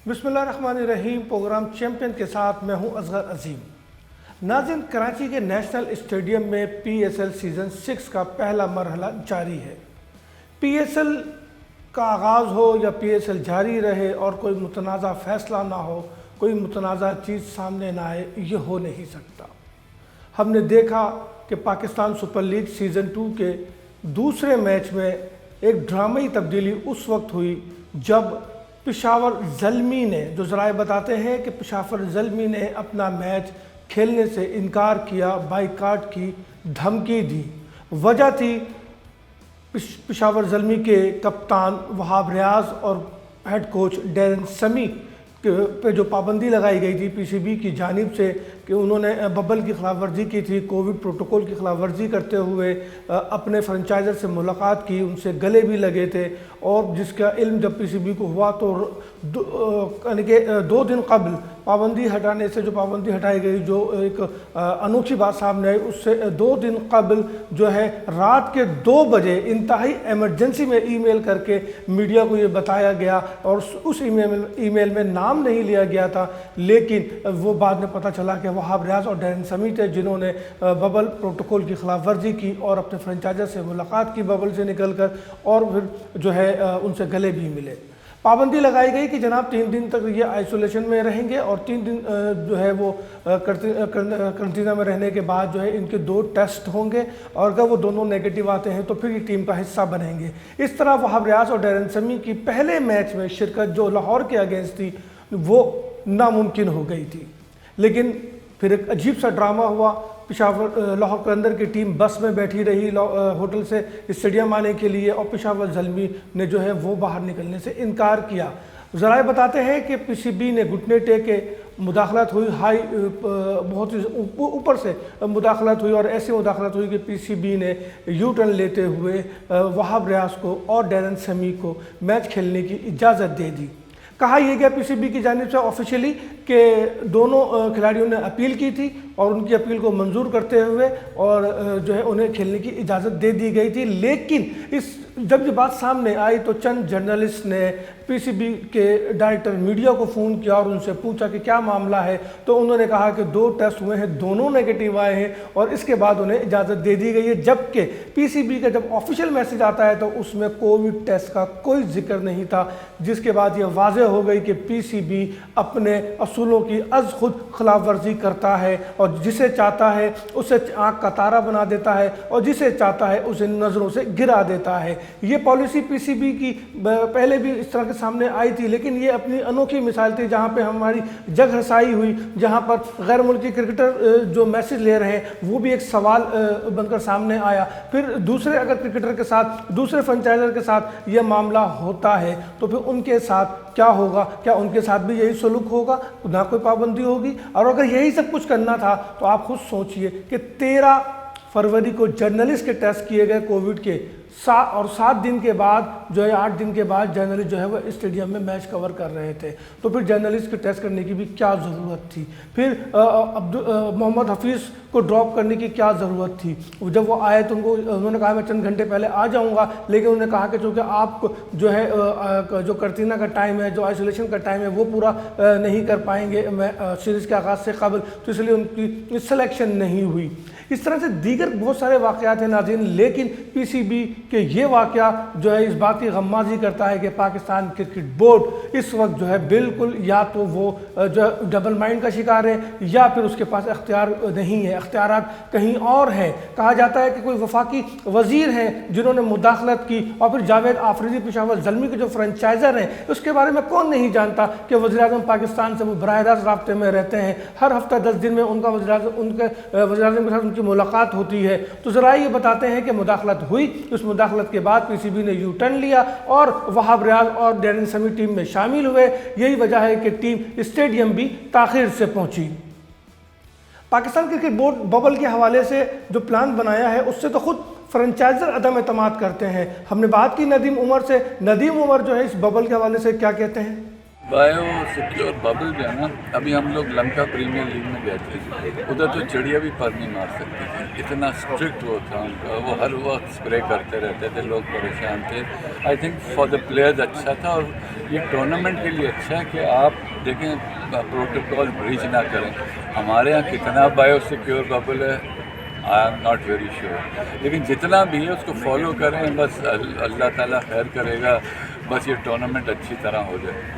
बिस्मिल्लाहिर्रहमानिर्रहीम। Programme champion के साथ मैं हूं असगर अजीम। नाज़रीन, कराची के नेशनल स्टेडियम में PSL सीज़न 6 का पहला मरहला जारी है। PSL का आगाज़ हो या PSL जारी रहे और कोई मुतनाज़ा फ़ैसला ना हो, कोई मुतनाज़ा चीज़ सामने ना आए, ये हो नहीं सकता। हमने देखा कि पाकिस्तान सुपर लीग सीज़न 2 के दूसरे मैच में एक ड्रामाई तब्दीली उस वक्त हुई जब पेशावर ज़ल्मी ने, जो ज़राए बताते हैं कि पेशावर ज़ल्मी ने अपना मैच खेलने से इनकार किया, बाइकाट की धमकी दी। वजह थी पेशावर ज़ल्मी के कप्तान वहाब रियाज और हेड कोच डैरेन समी पे जो पाबंदी लगाई गई थी PCB की जानिब से कि उन्होंने बबल की खिलाफ वर्जी की थी, कोविड प्रोटोकॉल की खिलाफ वर्जी करते हुए अपने फ्रेंचाइजर से मुलाकात की, उनसे गले भी लगे थे। और जिसका इल्म जब PCB को हुआ तो यानी कि 2 दिन कबल पाबंदी हटाने से, जो पाबंदी हटाई गई, जो एक अनोखी बात सामने आई, उससे 2 दिन कबल जो है रात के 2 बजे इंतहाई एमरजेंसी में ईमेल करके मीडिया को ये बताया गया और उस ईमेल में नाम नहीं लिया गया था, लेकिन वो बाद में पता चला कि वहाब रियाज और डैरेन समी थे जिन्होंने बबल प्रोटोकॉल की खिलाफ वर्जी की और अपने फ्रेंचाइजर से मुलाकात की बबल से निकलकर, और फिर जो है उनसे गले भी मिले। पाबंदी लगाई गई कि जनाब 3 दिन तक ये आइसोलेशन में रहेंगे और 3 दिन जो है वो करंटीना में रहने के बाद जो है इनके 2 टेस्ट होंगे और अगर वो दोनों नेगेटिव आते हैं तो फिर ये टीम का हिस्सा बनेंगे। इस तरह वहाब रियाज और डैरेन समी की पहले मैच में शिरकत जो लाहौर के अगेंस्ट थी वो नामुमकिन हो गई थी। लेकिन फिर एक अजीब सा ड्रामा हुआ। पेशावर लाहौर के अंदर की टीम बस में बैठी रही होटल से स्टेडियम आने के लिए और पेशावर ज़ल्मी ने जो है वो बाहर निकलने से इनकार किया। ज़राए बताते हैं कि PCB ने घुटने टेके, मुदाखलत हुई, बहुत ही ऊपर से मुदाखलत हुई और ऐसी मुदाखलत हुई कि PCB ने यू टर्न लेते हुए वहाब रियाज को और डैरेन समी को मैच खेलने की इजाज़त दे दी। कहा यह गया PCB की जानिब से ऑफिशियली कि दोनों खिलाड़ियों ने अपील की थी और उनकी अपील को मंजूर करते हुए और जो है उन्हें खेलने की इजाज़त दे दी गई थी। लेकिन जब ये बात सामने आई तो चंद जर्नलिस्ट ने PCB के डायरेक्टर मीडिया को फ़ोन किया और उनसे पूछा कि क्या मामला है, तो उन्होंने कहा कि 2 टेस्ट हुए हैं, दोनों नेगेटिव आए हैं और इसके बाद उन्हें इजाज़त दे दी गई है। जबकि PCB का जब ऑफिशियल मैसेज आता है तो उसमें कोविड टेस्ट का कोई जिक्र नहीं था, जिसके बाद यह वाज़ेह हो गई कि PCB अपने असूलों की अज़ खुद खिलाफ वर्जी करता है और जिसे चाहता है उसे आँख का तारा बना देता है और जिसे चाहता है उसे नज़रों से गिरा देता है। ये पॉलिसी PCB की पहले भी इस तरह के सामने आई थी, लेकिन ये अपनी अनोखी मिसाल थी जहाँ पे हमारी जग हसाई हुई, जहाँ पर गैर मुल्की क्रिकेटर जो मैसेज ले रहे हैं वो भी एक सवाल बनकर सामने आया। फिर दूसरे अगर क्रिकेटर के साथ, दूसरे फ्रेंचाइजर के साथ ये मामला होता है तो फिर उनके साथ क्या होगा? क्या उनके साथ भी यही सलूक होगा? ना कोई पाबंदी होगी? और अगर यही सब कुछ करना था तो आप खुद सोचिए कि 13 फरवरी को जर्नलिस्ट के टेस्ट किए गए कोविड के, 7 दिन के बाद जो है 8 दिन के बाद जर्नलिस्ट जो है वो स्टेडियम में मैच कवर कर रहे थे, तो फिर जर्नलिस्ट के टेस्ट करने की भी क्या ज़रूरत थी? फिर मोहम्मद हफीज़ को ड्रॉप करने की क्या ज़रूरत थी? जब वो आए तो उन्होंने कहा मैं चंद घंटे पहले आ जाऊंगा, लेकिन उन्होंने कहा कि चूँकि आप जो है जो करंटीना का टाइम है, जो आइसोलेशन का टाइम है वो पूरा नहीं कर पाएंगे मैं सीरीज़ के आगाज़ से कबल, तो इसलिए उनकी सिलेक्शन नहीं हुई। इस तरह से दीगर बहुत सारे वाक़यात हैं नाज़रीन, लेकिन PCB के ये वाक़या जो है इस बात की गम्माज़ी करता है कि पाकिस्तान क्रिकेट बोर्ड इस वक्त जो है बिल्कुल या तो वो जो डबल माइंड का शिकार है या फिर उसके पास अख्तियार नहीं है, अख्तियारात कहीं और है। कहा जाता है कि कोई वफाकी वज़ीर हैं जिन्होंने मुदाखलत की और फिर जावेद आफरीदी पेशावर ज़ल्मी के जो फ्रेंचाइज़र हैं उसके बारे में कौन नहीं जानता कि वज़ीर-ए-आज़म पाकिस्तान से वो बराह रास्त राब्ते में रहते हैं। हर हफ्ता 10 दिन में उनका वज़ीर-ए-आज़म के साथ उनकी मुलाकात होती है। तो ज़रा ये बताते हैं कि मुदाखलत हुई, उस मुदाखलत के बाद PCB ने यू टर्न लिया और वहाब रियाज और डैरेन समी टीम में शामिल हुए। यही वजह है कि टीम स्टेडियम भी ताख़ीर से पहुंची। पाकिस्तान क्रिकेट बोर्ड बबल के हवाले से जो प्लान बनाया है उससे तो खुद फ्रेंचाइजर अदम एतमाद करते हैं। हमने बात की नदीम उमर से। नदीम उमर जो है इस बबल के हवाले से क्या कहते हैं? बायो सिक्योर बबल जो है ना, अभी हम लोग लंका प्रीमियर लीग में गए थे, उधर तो चिड़िया भी पर नहीं मार सकती थी, इतना स्ट्रिक्ट वो था उनका, वो हर वक्त स्प्रे करते रहते थे, लोग परेशान थे। I think for the players अच्छा था, और ये टूर्नामेंट के लिए अच्छा है कि आप देखें प्रोटोकॉल ब्रीच ना करें। हमारे यहाँ कितना बायो सिक्योर बबल है I am not very sure, लेकिन जितना भी है उसको फॉलो करें, बस अल्लाह ताला खैर करेगा, बस ये टूर्नामेंट अच्छी तरह हो जाए।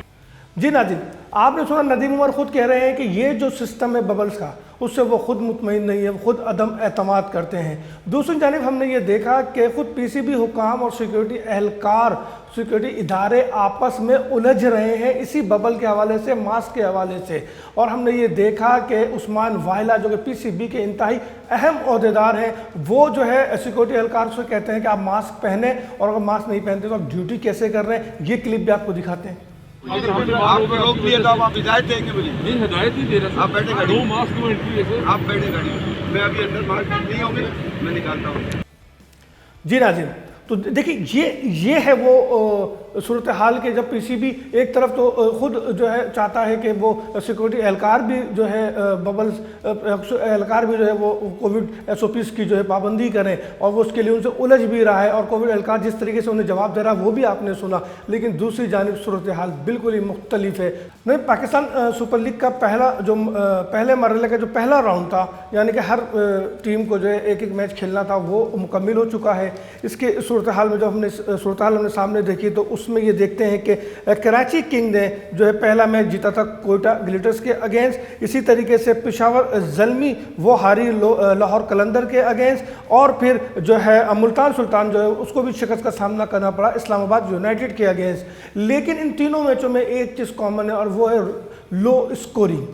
जी नाज़रीन, आपने सुना नदीम उमर खुद कह रहे हैं कि ये जो सिस्टम है बबल्स का, उससे वो खुद मुतमईन नहीं है, वो खुद अदम एतमाद करते हैं। दूसरी जानिब हमने ये देखा कि खुद पीसीबी हुकाम और सिक्योरिटी एहलकार, सिक्योरिटी इदारे आपस में उलझ रहे हैं इसी बबल के हवाले से, मास्क के हवाले से। और हमने ये देखा कि उस्मान वाहिला जो कि पीसीबी के इंतहाई अहम ओहदेदार हैं, वो जो है सिक्योरिटी एहलकार से कहते हैं कि आप मास्क पहने, और अगर मास्क नहीं पहनते तो आप ड्यूटी कैसे कर रहे हैं। ये क्लिप भी आपको दिखाते हैं। आपको रोक दिया तो आप हिदायत देंगे बोलिए। नहीं, हिदायत ही दे रहा। आप बैठे गाड़ी, नो मास्क नो एंट्री है सर। आप बैठे गाड़ी, मैं अभी अंदर मास्क नहीं होगी, मैं निकालता हूँ। जी नाज़रीन, तो देखिए ये है वो सूरत हाल के, जब पीसीबी एक तरफ तो खुद जो है चाहता है कि वो सिक्योरिटी एहलकार भी जो है बबल्स एहलकार भी जो है वो कोविड एसओपीज़ की जो है पाबंदी करें, और वो उसके लिए उनसे उलझ भी रहा है, और कोविड एहलकार जिस तरीके से उन्हें जवाब दे रहा है वो भी आपने सुना। लेकिन दूसरी जानिब सूरत हाल बिल्कुल ही मुख्तलिफ है। नहीं, पाकिस्तान सुपर लीग का पहले मरहले का जो पहला राउंड था, यानी कि हर टीम को जो है एक एक मैच खेलना था, वो मुकम्मिल हो चुका है। इसके सूरत हाल में जो सूरत हाल हमने सामने देखी, तो उसमें ये देखते हैं कि कराची किंग ने जो है पहला मैच जीता था कोयटा ग्लिटर्स के अगेंस्ट। इसी तरीके से पेशावर ज़ल्मी वो हारी लाहौर कलंदर के अगेंस्ट, और फिर जो है मुल्तान सुल्तान जो है उसको भी शिकस्त का सामना करना पड़ा इस्लामाबाद यूनाइटेड के अगेंस्ट। लेकिन इन तीनों मैचों में एक चीज़ कॉमन है, और वो है low scoring.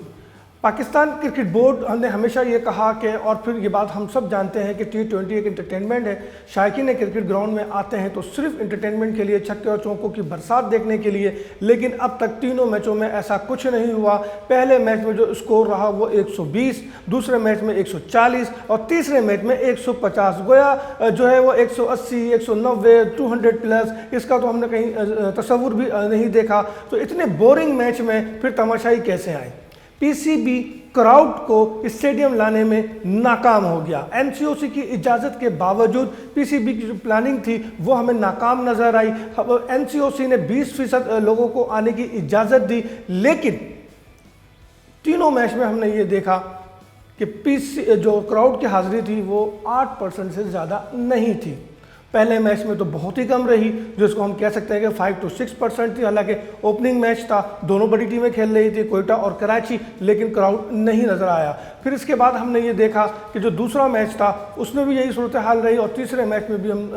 Pakistan cricket board ने हमेशा ये कहा कि, और फिर ये बात हम सब जानते हैं कि T20 एक इंटरटेनमेंट है, शायकीन क्रिकेट ग्राउंड में आते हैं तो सिर्फ इंटरटेनमेंट के लिए, छक्के और चौकों की बरसात देखने के लिए। लेकिन अब तक तीनों मैचों में ऐसा कुछ नहीं हुआ। पहले मैच में जो स्कोर रहा वो 120, दूसरे मैच में 140, और तीसरे मैच में 150। गोया जो है वो 180, 190, 200 प्लस, इसका तो हमने कहीं तस्वुर भी नहीं देखा। तो इतने बोरिंग मैच में फिर तमाशाई कैसे आए। पीसीबी क्राउड को स्टेडियम लाने में नाकाम हो गया। एनसीओसी की इजाज़त के बावजूद पीसीबी की जो प्लानिंग थी वो हमें नाकाम नज़र आई। एनसीओसी ने 20% लोगों को आने की इजाज़त दी, लेकिन तीनों मैच में हमने ये देखा कि जो क्राउड की हाज़िरी थी वो 8% से ज़्यादा नहीं थी। पहले मैच में तो बहुत ही कम रही, जिसको हम कह सकते हैं कि 5 to 6% थी। हालांकि ओपनिंग मैच था, दोनों बड़ी टीमें खेल रही थी, कोयटा और कराची, लेकिन क्राउड नहीं नज़र आया। फिर इसके बाद हमने ये देखा कि जो दूसरा मैच था उसमें भी यही सूरत हाल रही, और तीसरे मैच में भी हम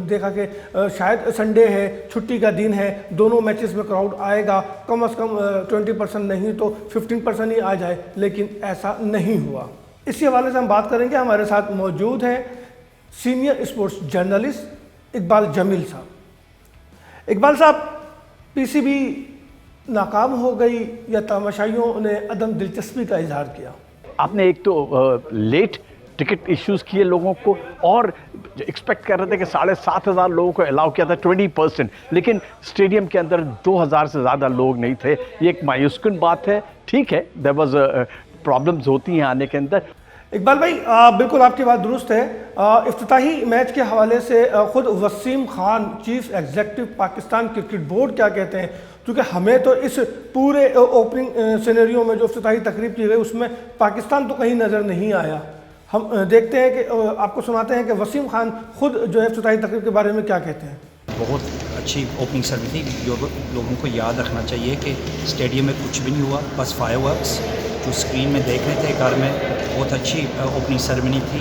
देखा कि शायद संडे है, छुट्टी का दिन है, दोनों मैचेस में क्राउड आएगा, कम से कम 20% नहीं तो 15% ही आ जाए, लेकिन ऐसा नहीं हुआ। इसी हवाले से हम बात करेंगे। हमारे साथ मौजूद हैं senior sports journalist Iqbal Jameel साहब। इकबाल साहब, पीसीबी नाकाम हो गई या तमाशाइयों ने अदम दिलचस्पी का इजहार किया? आपने एक तो लेट टिकट इश्यूज़ किए लोगों को, और एक्सपेक्ट कर रहे थे कि 7,500 लोगों को अलाउ किया था, 20%, लेकिन स्टेडियम के अंदर 2,000 से ज़्यादा लोग नहीं थे। ये एक मायूसकुन बात है। ठीक है, देयर वाज प्रॉब्लम्स होती हैं आने के अंदर। इकबाल भाई, बिल्कुल आपकी बात दुरुस्त है। इफ्तिताही मैच के हवाले से ख़ुद Waseem Khan, chief executive Pakistan cricket board, क्या कहते हैं? क्योंकि हमें तो इस पूरे ओपनिंग सिनेरियो में जो इफ्तिताही तकरीब की गई उसमें पाकिस्तान तो कहीं नज़र नहीं आया। हम देखते हैं कि आपको सुनाते हैं कि वसीम खान खुद जो है इफ्तिताही तकरीब के बारे में क्या कहते हैं। बहुत अच्छी ओपनिंग सेरेमनी थी। लोगों को याद रखना चाहिए कि स्टेडियम में कुछ भी नहीं हुआ, बस फायरवर्क्स जो स्क्रीन में देख रहे थे घर में। बहुत अच्छी ओपनिंग सेरेमनी थी,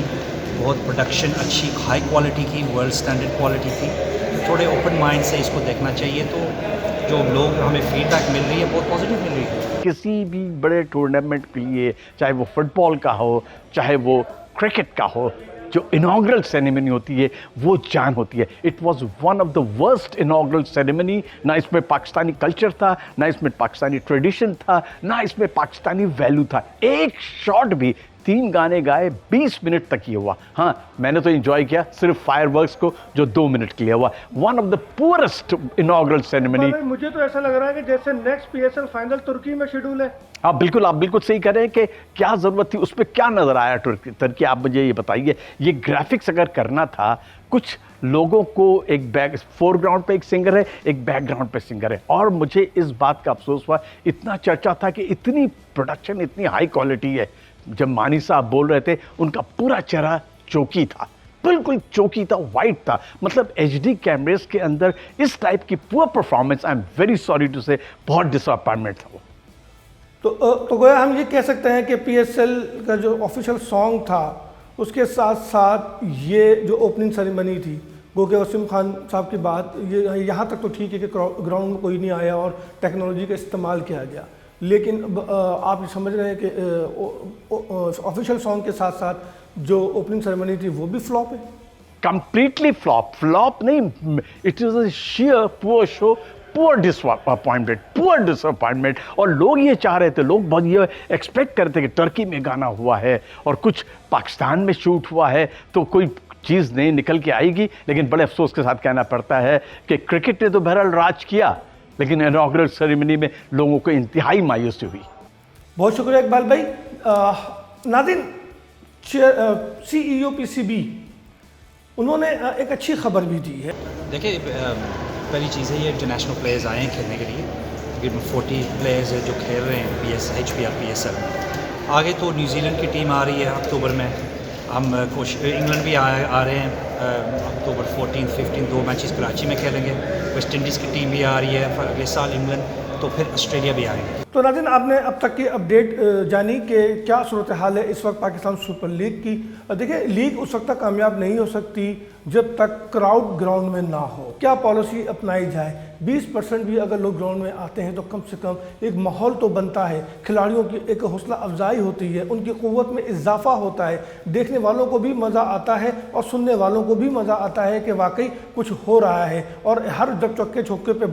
बहुत प्रोडक्शन अच्छी हाई क्वालिटी की, वर्ल्ड स्टैंडर्ड क्वालिटी थी। थोड़े ओपन माइंड से इसको देखना चाहिए, तो जो लोग हमें फीडबैक मिल रही है बहुत पॉजिटिव मिल रही है। किसी भी बड़े टूर्नामेंट के लिए, चाहे वो फुटबॉल का हो, चाहे वो क्रिकेट का हो, जो इनॉग्रल सेरेमनी होती है वो जान होती है। It was one of the worst inaugural ceremony. ना इसमें पाकिस्तानी कल्चर था, ना इसमें पाकिस्तानी ट्रेडिशन था, ना इसमें पाकिस्तानी वैल्यू था। एक शॉट भी 3 गाने गाए, 20 मिनट तक ये हुआ। हाँ, मैंने तो एंजॉय किया सिर्फ फायरवर्क्स को जो 2 मिनट के लिए हुआ। One of the poorest inaugural ceremony. मुझे तो ऐसा लग रहा है कि जैसे नेक्स्ट पीएसएल फाइनल तुर्की में शेड्यूल है। आप बिल्कुल सही कह रहे हैं कि क्या ज़रूरत थी, उस पर क्या नज़र आया तुर्की, आप मुझे ये बताइए। ये ग्राफिक्स अगर करना था, कुछ लोगों को एक फोरग्राउंड पे एक सिंगर है, एक बैकग्राउंड पे सिंगर है, और मुझे इस बात का अफसोस हुआ, इतना चर्चा था कि इतनी प्रोडक्शन इतनी हाई क्वालिटी है। जब मानी साहब बोल रहे थे, उनका पूरा चेहरा चौकी था, बिल्कुल चौकी था, वाइट था, मतलब एचडी कैमरेज के अंदर इस टाइप की poor performance, I am very sorry to say, बहुत डिसअपॉइंटमेंट था वो। तो गोया हम ये कह सकते हैं कि पीएसएल का जो ऑफिशियल सॉन्ग था उसके साथ साथ ये जो ओपनिंग सेरेमनी थी, गो के वसीम खान साहब की बात, ये यहाँ तक तो ठीक है कि ग्राउंड में कोई नहीं आया और टेक्नोलॉजी का इस्तेमाल किया गया, लेकिन आप ये समझ रहे हैं कि ऑफिशियल सॉन्ग के साथ साथ जो ओपनिंग सेरेमनी थी वो भी फ्लॉप है। कंप्लीटली फ्लॉप नहीं, it is a share poor show, poor disappointment. और लोग ये चाह रहे थे, लोग बहुत ये एक्सपेक्ट करते कि टर्की में गाना हुआ है और कुछ पाकिस्तान में शूट हुआ है तो कोई चीज़ नहीं निकल के आएगी। लेकिन बड़े अफसोस के साथ कहना पड़ता है कि क्रिकेट ने तो बहरहाल राज किया, लेकिन इनॉग्रल सेरेमनी में लोगों को इंतहाई मायूसी हुई। बहुत शुक्रिया इकबाल भाई। नादिन, CEO PCB उन्होंने एक अच्छी खबर भी दी है। देखिए, पहली चीज़ है ये इंटरनेशनल प्लेयर्स आए हैं खेलने के लिए, तकरीबन 40 प्लेयर्स है जो खेल रहे हैं HPR PSL। आगे तो न्यूजीलैंड की टीम आ रही है अक्टूबर में, हम इंग्लैंड भी आ रहे हैं अक्टूबर 14, 15, 2 मैचेस कराची में खेलेंगे। वेस्ट इंडीज़ की टीम भी आ रही है अगले साल इंग्लैंड, तो फिर ऑस्ट्रेलिया भी आएंगे। तो नाज़रीन, आपने अब तक की अपडेट जानी कि क्या सूरत हाल है इस वक्त पाकिस्तान सुपर लीग की। देखिए, लीग उस वक्त तक कामयाब नहीं हो सकती जब तक क्राउड ग्राउंड में ना हो। क्या पॉलिसी अपनाई जाए, 20% भी अगर लोग ग्राउंड में आते हैं तो कम से कम एक माहौल तो बनता है, खिलाड़ियों की एक हौसला अफजाई होती है, उनकी क़ुव्वत में इजाफा होता है, देखने वालों को भी मज़ा आता है और सुनने वालों को भी मज़ा आता है कि वाकई कुछ हो रहा है। और हर जब चौके छक्के पे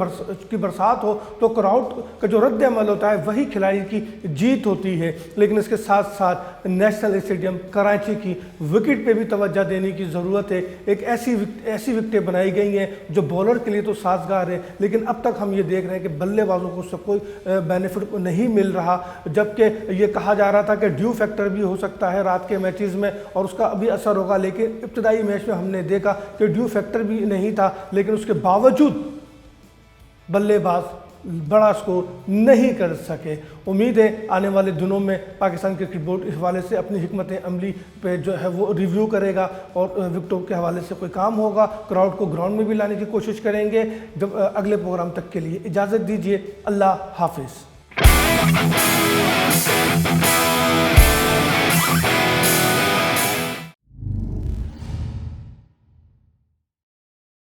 बरसात हो तो क्राउड का जो रद्द अमल होता है वही खिलाड़ी की जीत होती है। लेकिन इसके साथ साथ नेशनल स्टेडियम कराची की विकेट पे भी तवज्जो देने की ज़रूरत है। एक ऐसी विकेटें बनाई गई हैं जो बॉलर के लिए तो साजगार है, लेकिन अब तक हम ये देख रहे हैं कि बल्लेबाजों को उससे कोई बेनिफिट नहीं मिल रहा। जबकि ये कहा जा रहा था कि ड्यू फैक्टर भी हो सकता है रात के मैचेस में और उसका अभी असर होगा, लेकिन इब्तदाई मैच में हमने देखा कि ड्यू फैक्टर भी नहीं था, लेकिन उसके बावजूद बल्लेबाज बड़ा स्कोर नहीं कर सके। उम्मीद है आने वाले दिनों में पाकिस्तान क्रिकेट बोर्ड इस हवाले से अपनी हिकमत अमली पे जो है वो रिव्यू करेगा और विकेटों के हवाले से कोई काम होगा। क्राउड को ग्राउंड में भी लाने की कोशिश करेंगे। जब अगले प्रोग्राम तक के लिए इजाज़त दीजिए। अल्लाह हाफिज़।